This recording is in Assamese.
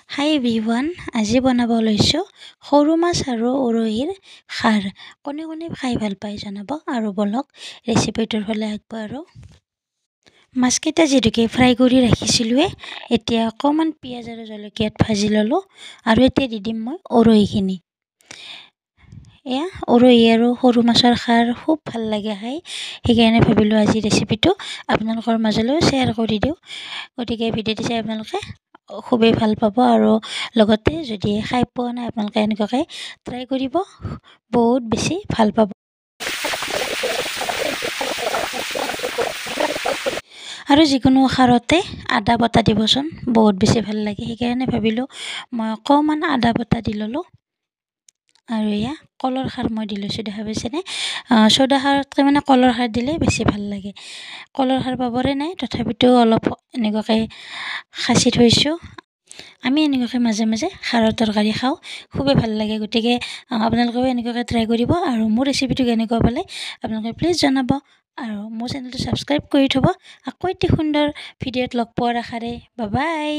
হাই এভৰিৱান, আজি বনাব লৈছোঁ সৰু মাছ আৰু উৰহীৰ খাৰ। কোনে কোনে খাই ভাল পায় জনাব আৰু বলক ৰেচিপিটোৰ ফালে আগবাঢ়ো। মাছকেইটা যিহেতুকে ফ্ৰাই কৰি ৰাখিছিলোঁৱে, এতিয়া অকণমান পিঁয়াজ আৰু জলকীয়াত ভাজি ল'লোঁ আৰু এতিয়া দি দিম মই উৰহীখিনি। এয়া উৰহী আৰু সৰু মাছৰ খাৰ খুব ভাল লাগে খাই, সেইকাৰণে ভাবিলোঁ আজি ৰেচিপিটো আপোনালোকৰ মাজলৈও শ্বেয়াৰ কৰি দিওঁ। গতিকে ভিডিঅ'টো চাই আপোনালোকে খুবেই ভাল পাব আৰু লগতে যদি খাই পোৱা নাই আপোনালোকে এনেকুৱাকৈ ট্ৰাই কৰিব, বহুত বেছি ভাল পাব। আৰু যিকোনো খাৰতে আদা বটা দিবচোন, বহুত বেছি ভাল লাগে, সেইকাৰণে ভাবিলোঁ মই অকণমান আদা বটা দি ল'লোঁ। আৰু এয়া কলৰ খাৰ মই দি লৈছোঁ, দেখা পাইছেনে? চ'দা খাৰতকৈ মানে কলৰ খাৰ দিলে বেছি ভাল লাগে। কলৰ খাৰ পাবৰে নাই, তথাপিতো অলপ এনেকুৱাকৈ সাঁচি থৈছোঁ। আমি এনেকুৱাকৈ মাজে মাজে খাৰৰ তৰকাৰী খাওঁ, খুবেই ভাল লাগে। গতিকে আপোনালোকেও এনেকুৱাকৈ ট্ৰাই কৰিব আৰু মোৰ ৰেচিপিটো কেনেকুৱা পালে আপোনালোকে প্লিজ জনাব আৰু মোৰ চেনেলটো ছাবস্ক্ৰাইব কৰি থ'ব। আকৌ এটি সুন্দৰ ভিডিঅ'ত লগ পোৱাৰ আশাৰে বাই বাই।